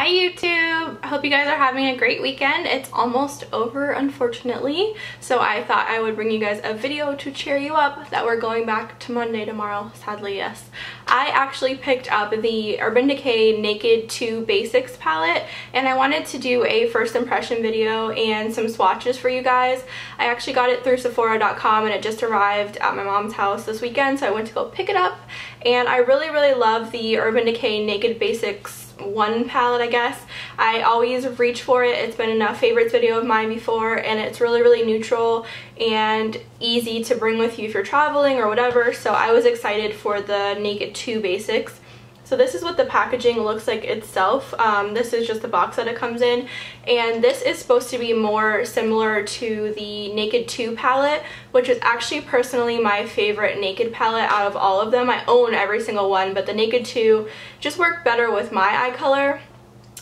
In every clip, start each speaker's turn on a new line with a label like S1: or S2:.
S1: Hi YouTube! I hope you guys are having a great weekend. It's almost over, unfortunately, so I thought I would bring you guys a video to cheer you up that we're going back to Monday tomorrow, sadly, yes. I actually picked up the Urban Decay Naked2 Basics palette, and I wanted to do a first impression video and some swatches for you guys. I actually got it through Sephora.com and it just arrived at my mom's house this weekend, so I went to go pick it up, and I really love the Urban Decay Naked Basics 1 palette, I guess. I always reach for it. It's been in a favorites video of mine before, and it's really neutral and easy to bring with you if you're traveling or whatever, so I was excited for the Naked2 Basics. So this is what the packaging looks like itself. This is just the box that it comes in, and this is supposed to be more similar to the Naked2 palette, which is actually personally my favorite Naked palette out of all of them. I own every single one, but the Naked2 just worked better with my eye color.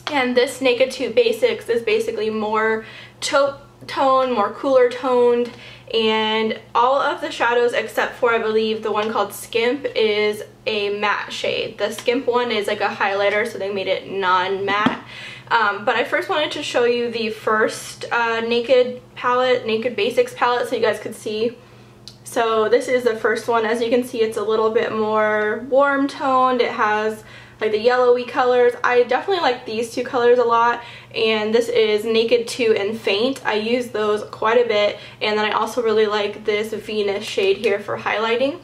S1: And this Naked2 Basics is basically more taupe tone, more cooler toned, and all of the shadows except for I believe the one called Skimp is a matte shade. The Skimp one is like a highlighter, so they made it non-matte. But I first wanted to show you the first Naked palette, Naked Basics palette, so you guys could see. So this is the first one. As you can see, it's a little bit more warm toned. It has like the yellowy colors. I definitely like these two colors a lot, and this is Naked2 and Faint. I use those quite a bit, and then I also really like this Venus shade here for highlighting.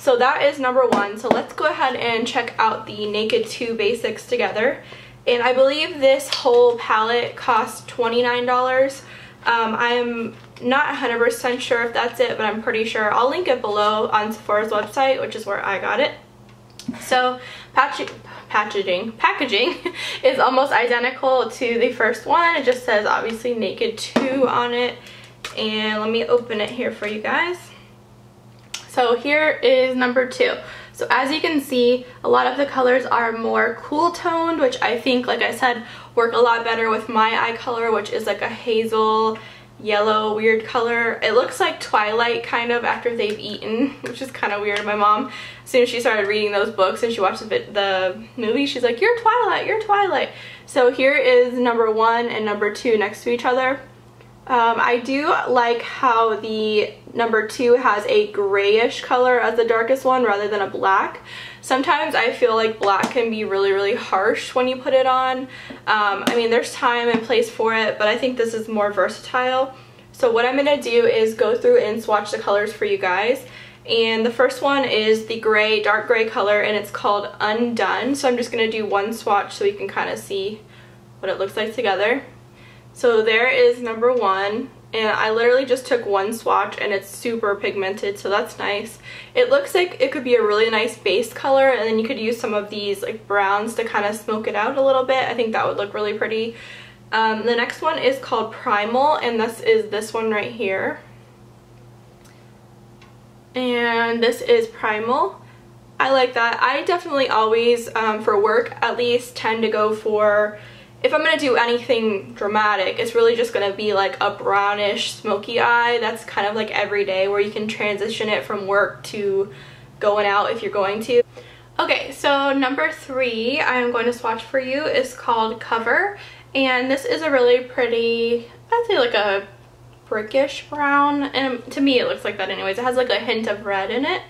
S1: So that is number one. So let's go ahead and check out the Naked2 Basics together. And I believe this whole palette costs $29. I'm not 100% sure if that's it, but I'm pretty sure. I'll link it below on Sephora's website, which is where I got it. So packaging is almost identical to the first one. It just says obviously Naked2 on it, and let me open it here for you guys. So here is number 2. So as you can see, a lot of the colors are more cool toned, which I think, like I said, work a lot better with my eye color, which is like a hazel yellow weird color. It looks like Twilight kind of after they've eaten, which is kind of weird. My mom, as soon as she started reading those books and she watched the movie, she's like, "You're Twilight, you're Twilight." So here is number 1 and number 2 next to each other. I do like how the number 2 has a grayish color as the darkest one rather than a black. Sometimes I feel like black can be really harsh when you put it on. I mean, there's time and place for it, but I think this is more versatile. So what I'm going to do is go through and swatch the colors for you guys. And the first one is the gray, dark gray color, and it's called Undone. So I'm just going to do one swatch so you can kind of see what it looks like together. So there is number 1, and I literally just took one swatch and it's super pigmented, so that's nice. It looks like it could be a really nice base color, and then you could use some of these like browns to kind of smoke it out a little bit. I think that would look really pretty. The next one is called Primal, and this is this one right here. And this is Primal. I like that. I definitely always, for work at least, tend to go for, if I'm going to do anything dramatic, it's really just going to be like a brownish smoky eye. That's kind of like everyday, where you can transition it from work to going out if you're going to. Okay, so number 3 I'm going to swatch for you is called Cover, and this is a really pretty, I'd say like a brickish brown, and to me it looks like that anyways. It has like a hint of red in it,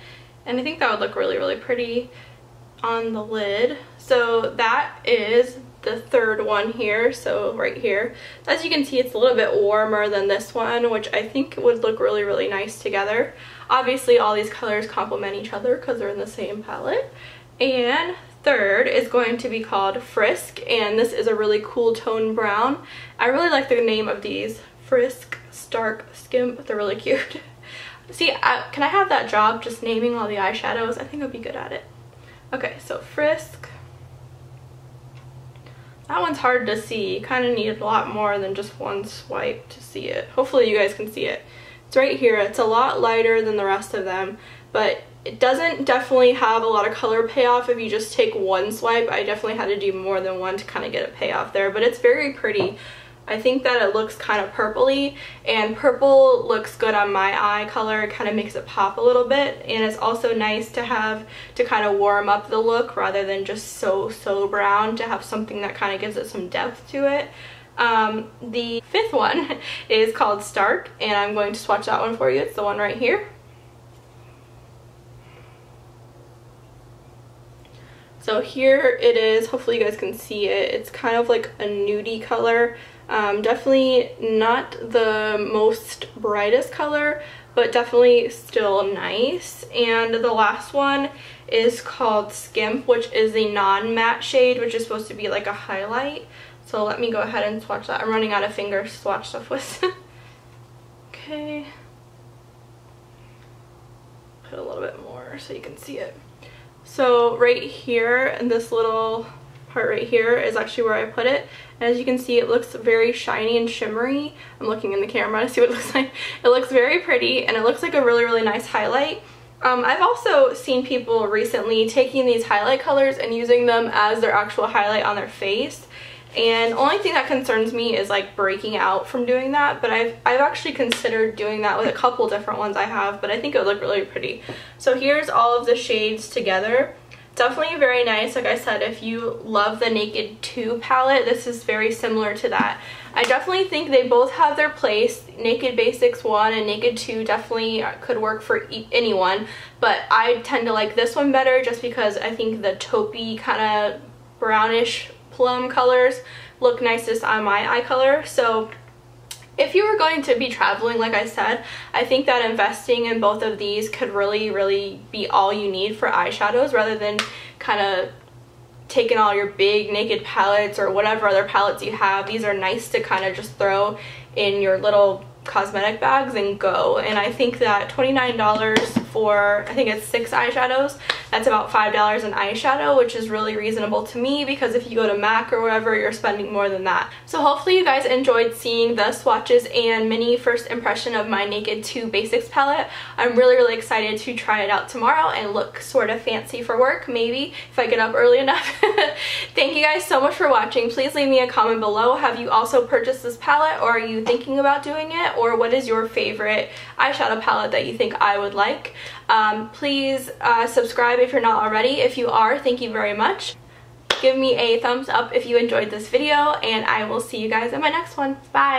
S1: and I think that would look really pretty on the lid. So that is the third one here, so right here. As you can see, it's a little bit warmer than this one, which I think would look really nice together. Obviously all these colors complement each other because they're in the same palette. And third is going to be called Frisk, and this is a really cool tone brown. I really like the name of these, Frisk, Stark, Skimp. They're really cute. See, can I have that job just naming all the eyeshadows? I think I'd be good at it. Okay, so Frisk. That one's hard to see. You kind of need a lot more than just one swipe to see it. Hopefully you guys can see it. It's right here. It's a lot lighter than the rest of them, but it doesn't definitely have a lot of color payoff if you just take one swipe. I definitely had to do more than one to kind of get a payoff there, but it's very pretty. I think that it looks kind of purpley, and purple looks good on my eye color. It kind of makes it pop a little bit, and it's also nice to have to kind of warm up the look rather than just so brown, to have something that kind of gives it some depth to it. The fifth one is called Stark, and I'm going to swatch that one for you. It's the one right here. So here it is. Hopefully you guys can see it. It's kind of like a nudie color. Definitely not the most brightest color, but definitely still nice. And the last one is called Skimp, which is a non-matte shade, which is supposed to be like a highlight. So let me go ahead and swatch that. I'm running out of fingers to swatch stuff with. Okay. Put a little bit more so you can see it. So right here, in this little part right here, is actually where I put it. And as you can see, it looks very shiny and shimmery. I'm looking in the camera to see what it looks like. It looks very pretty, and it looks like a really nice highlight. I've also seen people recently taking these highlight colors and using them as their actual highlight on their face. And the only thing that concerns me is like breaking out from doing that, but I've actually considered doing that with a couple different ones I have, but I think it would look really pretty. So here's all of the shades together. Definitely very nice. Like I said, if you love the Naked2 palette, this is very similar to that. I definitely think they both have their place. Naked Basics 1 and Naked2 definitely could work for anyone, but I tend to like this one better just because I think the taupey kind of brownish plum colors look nicest on my eye color. So if you were going to be traveling, like I said, I think that investing in both of these could really be all you need for eyeshadows, rather than kind of taking all your big Naked palettes or whatever other palettes you have. These are nice to kind of just throw in your little cosmetic bags and go. And I think that $29 for, I think it's 6 eyeshadows, that's about $5 an eyeshadow, which is really reasonable to me, because if you go to MAC or whatever, you're spending more than that. So hopefully you guys enjoyed seeing the swatches and mini first impression of my Naked2 Basics palette. I'm really excited to try it out tomorrow and look sort of fancy for work, maybe, if I get up early enough. Thank you guys so much for watching. Please leave me a comment below. Have you also purchased this palette, or are you thinking about doing it? Or what is your favorite eyeshadow palette that you think I would like? Please subscribe if you're not already. If you are, thank you very much. Give me a thumbs up if you enjoyed this video, and I will see you guys in my next one. Bye!